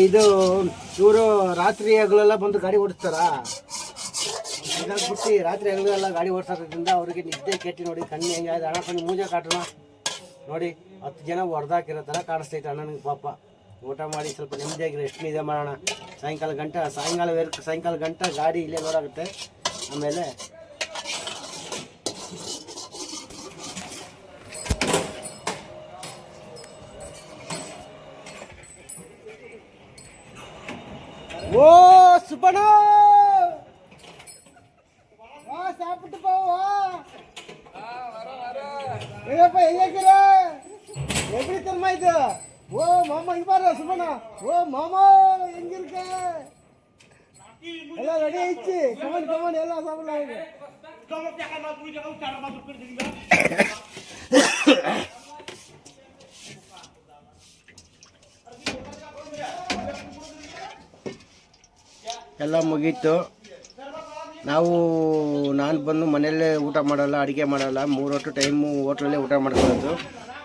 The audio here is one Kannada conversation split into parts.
ಇದು ಇವರು ರಾತ್ರಿ ಹಗಲೆಲ್ಲ ಬಂದು ಗಾಡಿ ಓಡಿಸ್ತಾರಾ? ಬಿಟ್ಟು ರಾತ್ರಿ ಹಗಲೆಲ್ಲ ಗಾಡಿ ಓಡಿಸೋದ್ರಿಂದ ಅವ್ರಿಗೆ ನಿದ್ದೆ ಕೆಟ್ಟಿ ನೋಡಿ, ಕಣ್ಣು ಹೆಂಗೆ ಹಣ ಕಣ್ಣು ಮೂಜೆ ಕಾಟೋಣ ನೋಡಿ. 10 ಜನ ಹೊಡೆದಾಕಿರೋ ಥರ ಕಾಣಿಸ್ತೈತೆ ಅಣ್ಣನಿಗೆ ಪಾಪ. ಊಟ ಮಾಡಿ ಸ್ವಲ್ಪ ನೆಮ್ಮದಿಯಾಗಿ ರೆಸ್ಟ್ ಇದೆ ಮಾಡೋಣ. ಸಾಯಂಕಾಲ ಗಂಟೆ ಗಾಡಿ ಇಲ್ಲೇ ನೋಡಾಗುತ್ತೆ. ಆಮೇಲೆ ஓ சுப்பனா வா சாப்பிட்டு போ வா. எங்கப்பா எங்க இருக்கிற? எப்படி தெரியுமா இது? ஓ மாமா இங்க பாரு சுப்பனா. ஓ மாமா எங்க இருக்க? எல்லாம் ரெடி ஆயிடுச்சு. கமான் எல்லாம் சாப்பிடலாம். ಎಲ್ಲ ಮುಗೀತು. ನಾನು ಬಂದು ಮನೆಯಲ್ಲೇ ಊಟ ಮಾಡಲ್ಲ, ಅಡುಗೆ ಮಾಡಲ್ಲ. 3 ಹೊತ್ತು ಟೈಮು ಹೋಟ್ಲಲ್ಲೇ ಊಟ ಮಾಡ್ಕೊಳ್ಳೋದು.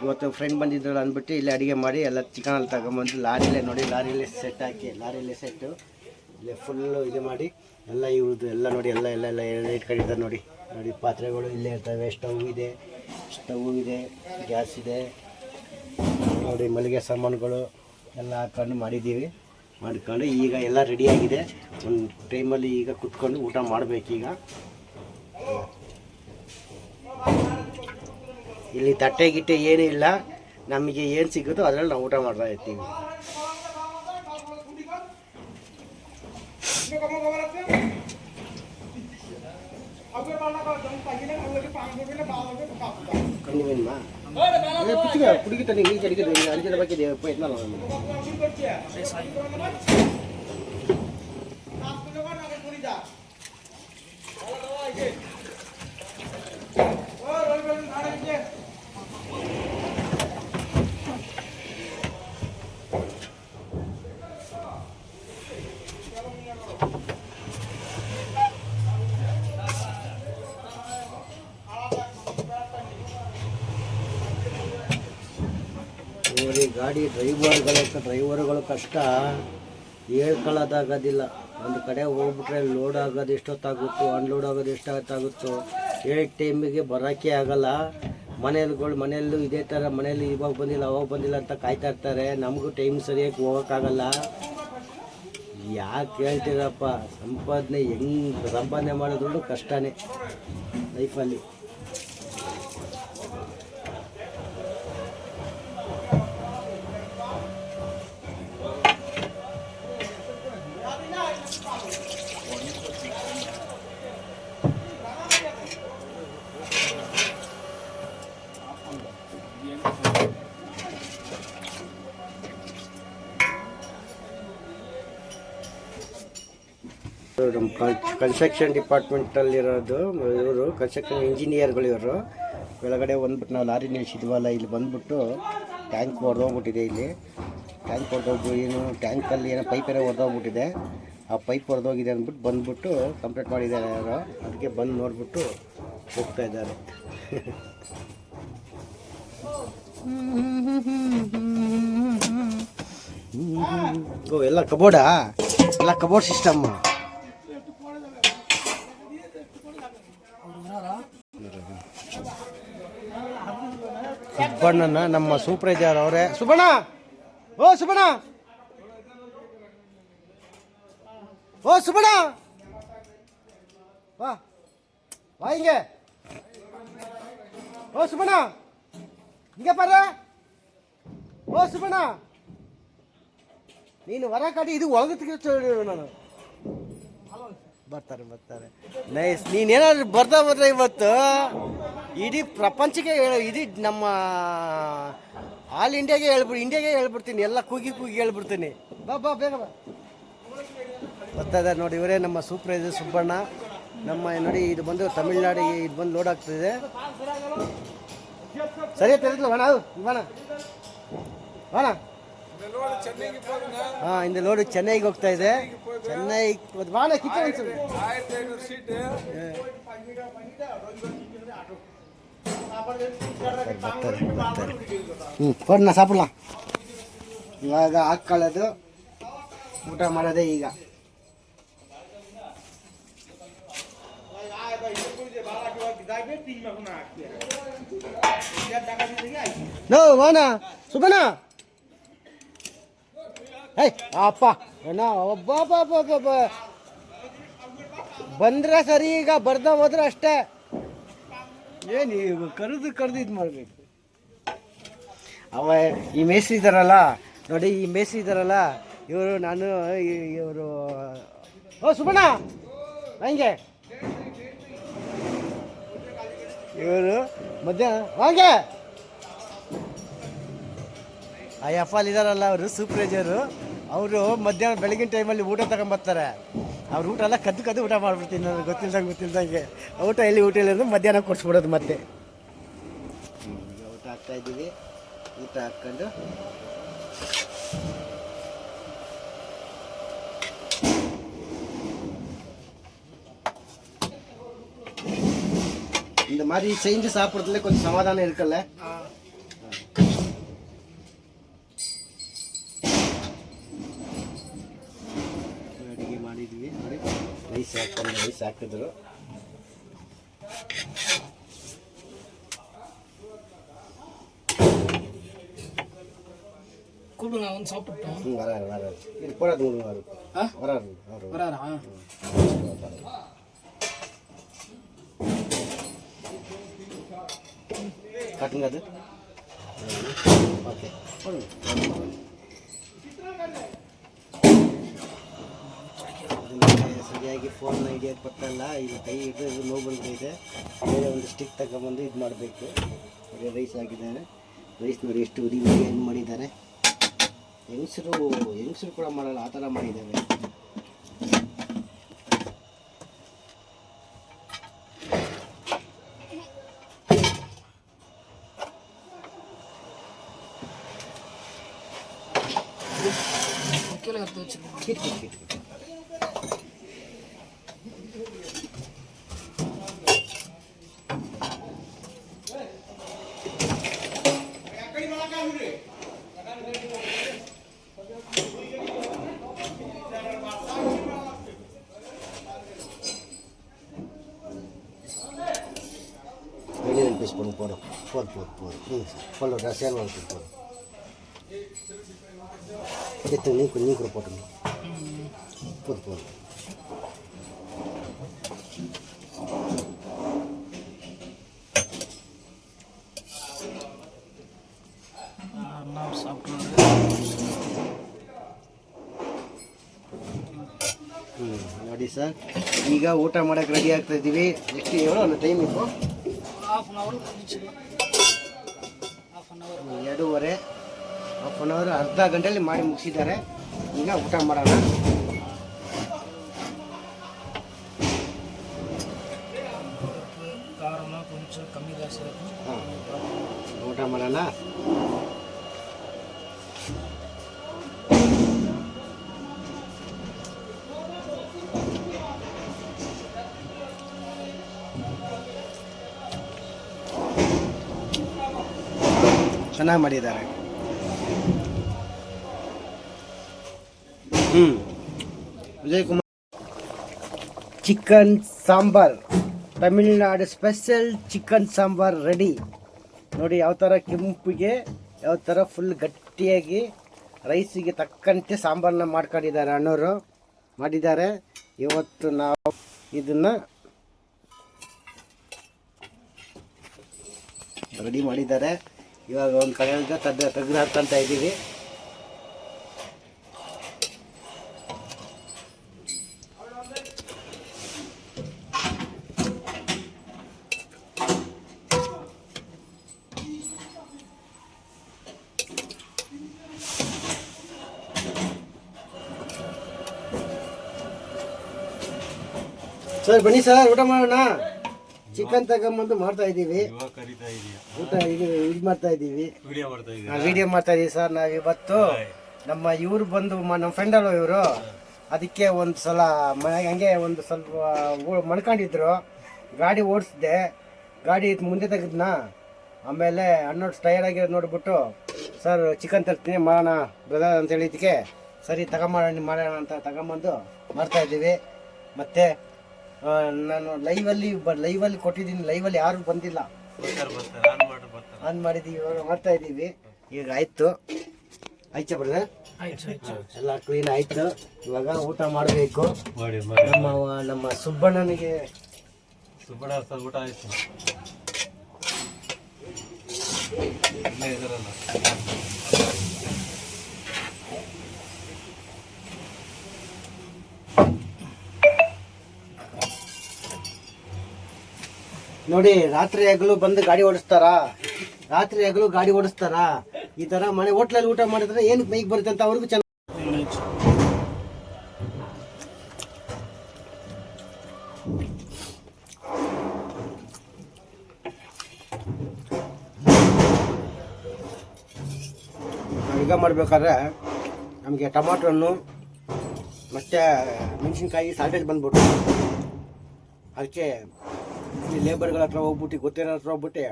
ಇವತ್ತು ಫ್ರೆಂಡ್ ಬಂದಿದ್ರಲ್ಲ ಅಂದ್ಬಿಟ್ಟು ಇಲ್ಲೇ ಅಡುಗೆ ಮಾಡಿ ಎಲ್ಲ ಚಿಕನಲ್ಲಿ ತಗೊಂಬಂದು ಲಾರಿಲೇ ನೋಡಿ, ಲಾರಿಲೇ ಸೆಟ್ ಹಾಕಿ, ಲಾರಿಲೇ ಸೆಟ್ಟು ಇಲ್ಲೇ ಫುಲ್ಲು ಇದು ಮಾಡಿ ಎಲ್ಲ ಇವ್ರದ್ದು ಎಲ್ಲ ನೋಡಿ, ಎಲ್ಲ ಇಟ್ಕೊಂಡಿದ್ದಾರೆ ನೋಡಿ. ಪಾತ್ರೆಗಳು ಇಲ್ಲೇ ಇರ್ತವೆ. ಸ್ಟವ್ ಇದೆ, ಗ್ಯಾಸ್ ಇದೆ ನೋಡಿ. ಮಲ್ಲಿಗೆ ಸಾಮಾನುಗಳು ಎಲ್ಲ ಹಾಕ್ಕೊಂಡು ಮಾಡ್ಕೊಂಡು ಈಗ ಎಲ್ಲ ರೆಡಿಯಾಗಿದೆ. ಒಂದು ಟೈಮಲ್ಲಿ ಈಗ ಕುತ್ಕೊಂಡು ಊಟ ಮಾಡಬೇಕೀಗ. ಇಲ್ಲಿ ತಟ್ಟೆ ಗಿಟ್ಟೆ ಏನೂ ಇಲ್ಲ, ನಮಗೆ ಏನು ಸಿಗುತ್ತೋ ಅದರಲ್ಲಿ ನಾವು ಊಟ ಮಾಡ್ತಾ ಇರ್ತೀವಿ. கண்டிப்பா பிடிச்சிக்க பிடிக்க தண்ணி நீச்சு அடிக்கிறது அடிச்சத பாக்கி போயிட்டு ನೋಡಿ. ಗಾಡಿ ಡ್ರೈವರ್ಗಳು ಕಷ್ಟ ಹೇಳ್ಕೊಳ್ಳೋದಾಗೋದಿಲ್ಲ. ಒಂದು ಕಡೆ ಹೋಗ್ಬಿಟ್ರೆ ಲೋಡ್ ಆಗೋದು ಎಷ್ಟೊತ್ತಾಗುತ್ತೋ, ಅನ್ಲೋಡ್ ಆಗೋದು ಎಷ್ಟೊತ್ತಾಗುತ್ತೋ, ಹೇಳಿದ ಟೈಮಿಗೆ ಬರೋಕ್ಕೆ ಆಗಲ್ಲ. ಮನೆಯಲ್ಲೂ ಇದೇ ಥರ, ಮನೇಲಿ ಇವಾಗ ಬಂದಿಲ್ಲ ಅವಾಗ ಬಂದಿಲ್ಲ ಅಂತ ಕಾಯ್ತಾ ಇರ್ತಾರೆ. ನಮಗೂ ಟೈಮ್ ಸರಿಯಾಗಿ ಹೋಗೋಕ್ಕಾಗಲ್ಲ. ಯಾಕೆ ಹೇಳ್ತೀರಪ್ಪ, ಸಂಪಾದನೆ ಮಾಡೋದ್ರೂ ಕಷ್ಟನೇ ಲೈಫಲ್ಲಿ. ನಮ್ಮ ಕನ್ಸ್ಟ್ರಕ್ಷನ್ ಡಿಪಾರ್ಟ್ಮೆಂಟಲ್ಲಿರೋದು ಇವರು ಕನ್ಸ್ಟ್ರಕ್ಷನ್ ಇಂಜಿನಿಯರ್ಗಳು. ಇವರು ಕೆಳಗಡೆ ಬಂದ್ಬಿಟ್ಟು ನಾವು ಲಾರಿ ನಿಲ್ಲಿಸಿದ್ವಲ್ಲ, ಇಲ್ಲಿ ಬಂದ್ಬಿಟ್ಟು ಟ್ಯಾಂಕ್ ಹೊಡೆದೋಗ್ಬಿಟ್ಟಿದೆ. ಇಲ್ಲಿ ಟ್ಯಾಂಕ್ ಏನು ಟ್ಯಾಂಕಲ್ಲಿ ಏನೋ ಪೈಪ್ ಏನೋ ಹೊಡೆದೋಗ್ಬಿಟ್ಟಿದೆ. ಆ ಪೈಪ್ ಹೊಡೆದೋಗಿದೆ ಅಂದ್ಬಿಟ್ಟು ಬಂದ್ಬಿಟ್ಟು ಕಂಪ್ಲೀಟ್ ಮಾಡಿದ್ದಾರೆ ಯಾರೋ. ಅದಕ್ಕೆ ಬಂದು ನೋಡಿಬಿಟ್ಟು ಹೋಗ್ತಾ ಇದ್ದಾರೆ. ಎಲ್ಲ ಕಬೋರ್ಡ್ ಸಿಸ್ಟಮ್. ಸುಬ್ಬಣ್ಣನ ನಮ್ಮ ಸೂಪರ್ವೈಸರ್ ಅವರೇ. ಸುಬ್ಬಣ್ಣ ಓ ಸುಬ್ಬಣ್ಣ ಬಾ ಹಿಂಗೆ. ಓ ಸುಬ್ಬಣ್ಣ ಹಿಂಗೆ ಬರ. ಓ ಸುಬ್ಬಣ್ಣ ನೀನು ಹೊರ ಕಾಟಿ ಇದು ಒಳಗೆ ನಾನು ಬರ್ತಾರೆ ನೈಸ್. ನೀನೇನಾದ್ರು ಬರ್ತಾ ಇವತ್ತು ಇಡೀ ಪ್ರಪಂಚಕ್ಕೆ ಇಡೀ ನಮ್ಮ ಆಲ್ ಇಂಡಿಯಾಗೆ ಹೇಳ್ಬಿಡ್ತೀನಿ. ಎಲ್ಲ ಕೂಗಿ ಹೇಳ್ಬಿಡ್ತೀನಿ. ಬಾ ಬೇಗ ಬಾ. ಬರ್ತಾ ಇದ್ದಾರೆ ನೋಡಿ. ಇವರೇ ನಮ್ಮ ಸೂಪರ್ವೈಸರ್ ಸುಬ್ಬಣ್ಣ. ನಮ್ಮ ನೋಡಿ ಇದು ಬಂದು ತಮಿಳ್ನಾಡಿಗೆ ಇದು ಬಂದು ಲೋಡ್ ಆಗ್ತಿದೆ. ಸರಿಯಾಗಿ ತೆರೆದ್ಲು ಬಣ இந்த லோடு சென்னைக்கு ಹೋಗ್ತಾ ಇದೆ. ಚೆನ್ನೈಗೆ ಬಾಣ ಕಿಚ್ಚ ಸಾಪಿಡலாம். ಇವಾಗ ಹಾಕೊಳ್ಳೋದು ಊಟ ಮಾಡೋದೇ ಈಗ. ನೋ ವಾನ ಸುಬನ ಹೇ ಅಪ್ಪ ಒಬ್ಬ ಬಂದ್ರೆ ಸರಿ, ಈಗ ಬರ್ದ ಹೋದ್ರೆ ಅಷ್ಟೇ. ಏನು ಈಗ ಕರೆದು ಇದು ಮಾಡಬೇಕು. ಅವ ಈ ಮೇಸ್ತ್ರಿ ಇದ್ದಾರಲ್ಲ ನೋಡಿ, ಈ ಮೇಸ್ತ್ರಿ ಇದ್ದಾರಲ್ಲ ಇವರು, ನಾನು ಇವರು. ಓ ಸುಬಣ್ಣ ಹಂಗೆ ಇವರು ಮಧ್ಯಾಹ್ನ ಹಾಗೆ ಆ ಎಫ್ ಅಲ್ಲಿ ಇದ್ದಾರಲ್ಲ, ಅವರು ಸೂಪರ್ವೈಸರು. ಅವರು ಮಧ್ಯಾಹ್ನ ಬೆಳಗಿನ ಟೈಮಲ್ಲಿ ಊಟ ತಗೊಂಬರ್ತಾರೆ. ಅವ್ರ ಊಟ ಎಲ್ಲ ಕದ್ದು ಊಟ ಮಾಡ್ಬಿಡ್ತೀನಿ ನಾನು, ಗೊತ್ತಿಲ್ದಂಗೆ ಊಟ ಇಲ್ಲ ಅಂದ್ರೆ ಮಧ್ಯಾಹ್ನ ಕೊಡಿಸ್ಬಿಡೋದು ಮತ್ತೆ. ಊಟ ಹಾಕ್ತಾಯಿದ್ದೀವಿ. ಊಟ ಹಾಕ್ಕೊಂಡು இந்த மாதிரி செஞ்சு சாப்பிட்றதுல கொஞ்சம் சமாதானம் இருக்குல்ல. ಅಡುಗೆ ಮಾಡಿದ್ವಿ ನೋಡಿ, ರೈಸ್ ಹಾಕಿದ್ರು. கூப்பிடுங்க, வந்து சாப்பிட்டோம். வராரு இது போடாது வராரு. கட்டுங்க அது. ஓகே ಸರಿಯಾಗಿ ಫೋನ್ ಹಿಡಿಯೋಕ್ಕೆ ಬರ್ತಲ್ಲ. ಈಗ ಕೈ ಹಿಡಿದು ನೋವು ಬಂದಿದೆ. ಬೇರೆ ಒಂದು ಸ್ಟಿಕ್ ತಗೊಂಬಂದು ಇದು ಮಾಡಬೇಕು. ಬರೀ ರೈಸ್ ಹಾಕಿದ್ದಾರೆ. ರೈಸ್ ನೋಡಿ ಎಷ್ಟು ಉರಿ ಏನು ಮಾಡಿದ್ದಾರೆ. ಹೆಂಗಸರು ಕೂಡ ಮಾಡಲ್ಲ, ಆ ಥರ ಮಾಡಿದ್ದಾರೆ. போடும் போடும் ரசியால் வளர்த்து போடும். எத்தனை நீ கூட போட்டுங்க. போதும் ನೋಡಿ ಸರ್, ಈಗ ಊಟ ಮಾಡೋಕ್ಕೆ ರೆಡಿ ಆಗ್ತಾ ಇದ್ದೀವಿ. ಎಷ್ಟು ಎವೋ ಟೈಮ್ ಇತ್ತು? Half an hour, 2:30, half an hour, ಅರ್ಧ ಗಂಟೆಯಲ್ಲಿ ಮಾಡಿ ಮುಗಿಸಿದ್ದಾರೆ. ಈಗ ಊಟ ಮಾಡೋಣ. ಊಟ ಮಾಡೋಣ. ಚೆನ್ನಾಗಿ ಮಾಡಿದ್ದಾರೆ. Vijay Kumar chicken sambar, Tamil Nadu special chicken sambar ready. ನೋಡಿ ಯಾವ ಥರ ಕೆಂಪಿಗೆ, ಯಾವ ಥರ ಫುಲ್ ಗಟ್ಟಿಯಾಗಿ ರೈಸಿಗೆ ತಕ್ಕಂತೆ ಸಾಂಬಾರನ್ನ ಮಾಡ್ಕೊಂಡಿದ್ದಾರೆ. ಅಣ್ಣವರು ಮಾಡಿದ್ದಾರೆ. ಇವತ್ತು ನಾವು ಇದನ್ನು ರೆಡಿ ಮಾಡಿದ್ದಾರೆ. ಇವಾಗ ಒಂದು ಕಡೆಯಿಂದ ತೆಗೆದು ಹಾಕ್ಕೊಂತ ಇದ್ದೀವಿ. ಸರ್ ಬನ್ನಿ ಸರ್, ಊಟ ಮಾಡೋಣ. ಚಿಕನ್ ತಗೊಂಬಂದು ಮಾಡ್ತಾ ಇದ್ದೀವಿ. ಊಟ ಇದು ಮಾಡ್ತಾ ಇದ್ದೀವಿ, ವಿಡಿಯೋ ಮಾಡ್ತಾ ಇದ್ದೀವಿ ಸರ್. ನಾವಿವತ್ತು ನಮ್ಮ ಇವ್ರು ಬಂದು ನಮ್ಮ ಫ್ರೆಂಡ್ ಅಲ್ವ ಇವರು, ಅದಕ್ಕೆ ಒಂದು ಸಲ ಹಂಗೆ ಒಂದು ಸ್ವಲ್ಪ ಮಣ್ಕೊಂಡಿದ್ರು. ಗಾಡಿ ಓಡಿಸಿದೆ, ಗಾಡಿ ಮುಂದೆ ತೆಗೆದ್ನ. ಆಮೇಲೆ ಟೈರ್ಡ್ ಆಗಿರೋದು ನೋಡಿಬಿಟ್ಟು, ಸರ್ ಚಿಕನ್ ತರ್ತೀನಿ ಮಾಡೋಣ ಬ್ರದರ್ ಅಂತ ಹೇಳಿದ್ದಕ್ಕೆ ಸರಿ ಮಾಡೋಣ ಅಂತ ತಗೊಂಬಂದು ಮಾಡ್ತಾಯಿದ್ದೀವಿ. ಮತ್ತು ನಾನು ಲೈವಲ್ಲಿ ಕೊಟ್ಟಿದ್ದೀನಿ, ಲೈವಲ್ಲಿ ಯಾರು ಬಂದಿಲ್ಲ, ಆನ್ ಮಾಡಿದ್ದೀವಿ, ಇವಾಗ ಮಾಡ್ತಾಯಿದ್ದೀವಿ. ಈಗ ಆಯಿತು ಬರ್ತದೆ, ಎಲ್ಲ ಕ್ಲೀನ್ ಆಯಿತು. ಇವಾಗ ಊಟ ಮಾಡಬೇಕು. ನಮ್ಮ ಸುಬ್ಬಣ್ಣನಿಗೆ ಊಟ ಆಯಿತು. ನೋಡಿ, ರಾತ್ರಿ ಹಗಲು ಬಂದು ಗಾಡಿ ಓಡಿಸ್ತಾರಾ? ಈ ತರ ಮನೆ ಹೋಟ್ಲಲ್ಲಿ ಊಟ ಮಾಡಿದ್ರೆ ಏನಕ್ಕೆ ಮೈಗೆ ಬರುತ್ತೆ ಅಂತ ಅವ್ರಿಗೂ ಚೆನ್ನಾಗಿ. ಈಗ ಮಾಡ್ಬೇಕಾದ್ರೆ ನಮಗೆ ಟೊಮಾಟೊ ಹಣ್ಣು ಮತ್ತು ಮೆಣಸಿನ್ಕಾಯಿ ಸಾಲ್ಟೇಜ್ ಬಂದ್ಬಿಟ್ಟು, ಅದಕ್ಕೆ ಈ ಲೇಬರ್ಗಳ ಹತ್ರ ಹೋಗ್ಬಿಟ್ಟು, ಗೊತ್ತಿರೋ ಹತ್ರ ಹೋಗ್ಬಿಟ್ಟು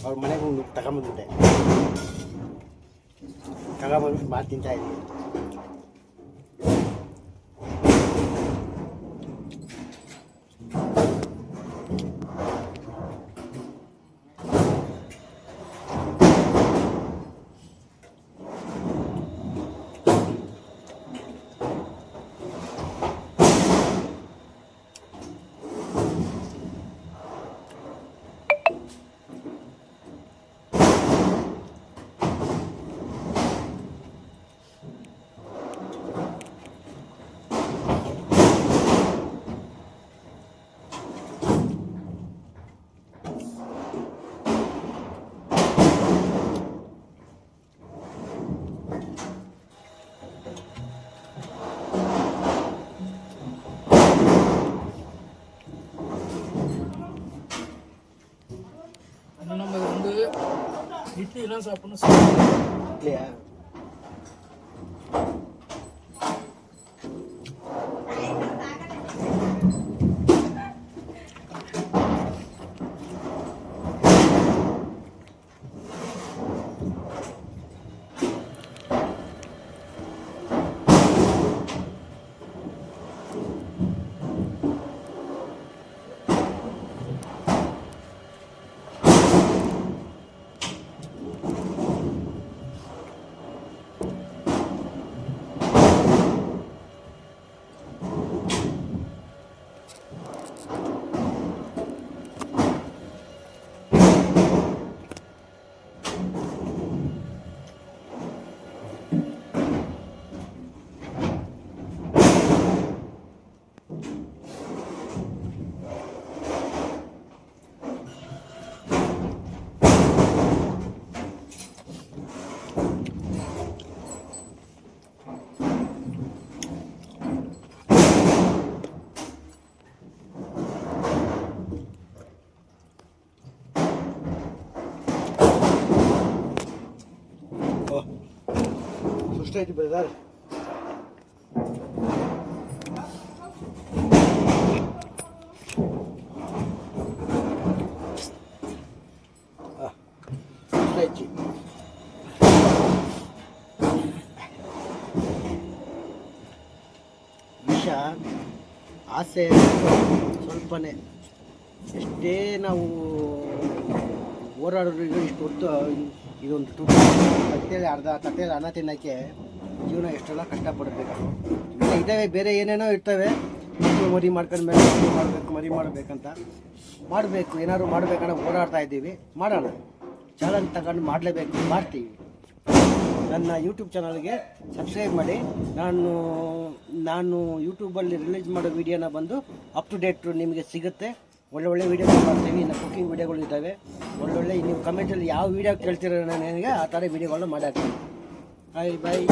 ಅವ್ರ ಮನೆಗೆ ಹೋಗಿ ತಗೊಂಬಂದ್ಬಿಟ್ಟೆ. ತಗೊಂಬಂದ್ಬಿಟ್ಟು ಮಾಡಿ ತಿಂತಾಯಿದ್ವಿ. நம்ம வந்து இட்லிலாம் சாப்பிடணும். இல்லையா? Sustain brother. ವಿಷ ಆಸೆ ಸ್ವಲ್ಪನೇ, ಎಷ್ಟೇ ನಾವು ಹೋರಾಡೋರು ಇಷ್ಟು ಹೊತ್ತು ಇದೊಂದು ತಟ್ಟೆಯಲ್ಲಿ ತಟ್ಟೆಯಲ್ಲಿ ಅನ್ನ ತಿನ್ನೋಕ್ಕೆ ಜೀವನ ಎಷ್ಟೆಲ್ಲ ಕಷ್ಟಪಡಬೇಕು. ಇವೆಲ್ಲ ಇದ್ದಾವೆ, ಬೇರೆ ಏನೇನೋ ಇರ್ತವೆ. ಮರಿ ಮಾಡ್ಕೊಂಡ್ಮೇಲೆ ಮರಿ ಮಾಡಬೇಕಂತ ಮಾಡಬೇಕು, ಏನಾದ್ರು ಮಾಡಬೇಕನ್ನೋ ಓಡಾಡ್ತಾ ಇದ್ದೀವಿ. ಮಾಡೋಣ, ಚಾಲೆಂಜ್ ತಗೊಂಡು ಮಾಡಲೇಬೇಕು, ಮಾಡ್ತೀವಿ. ನನ್ನ ಯೂಟ್ಯೂಬ್ ಚಾನಲ್ಗೆ ಸಬ್ಸ್ಕ್ರೈಬ್ ಮಾಡಿ. ನಾನು ಯೂಟ್ಯೂಬಲ್ಲಿ ರಿಲೀಸ್ ಮಾಡೋ ವೀಡಿಯೋನ ಬಂದು ಅಪ್ ಟು ಡೇಟ್ ನಿಮಗೆ ಸಿಗುತ್ತೆ. ಒಳ್ಳೆ ವೀಡಿಯೋಗಳು ಮಾಡ್ತೀವಿ. ಇನ್ನು ಕುಕಿಂಗ್ ವೀಡಿಯೋಗಳು ಇದ್ದಾವೆ. ಒಳ್ಳೊಳ್ಳೆ ನೀವು ಕಮೆಂಟಲ್ಲಿ ಯಾವ ವೀಡಿಯೋ ಕೇಳ್ತಿರೋ ನನಗೆ ಆ ಥರ ವೀಡಿಯೋಗಳನ್ನ ಮಾಡಾಕ್ತೀನಿ. ಬಾಯ್.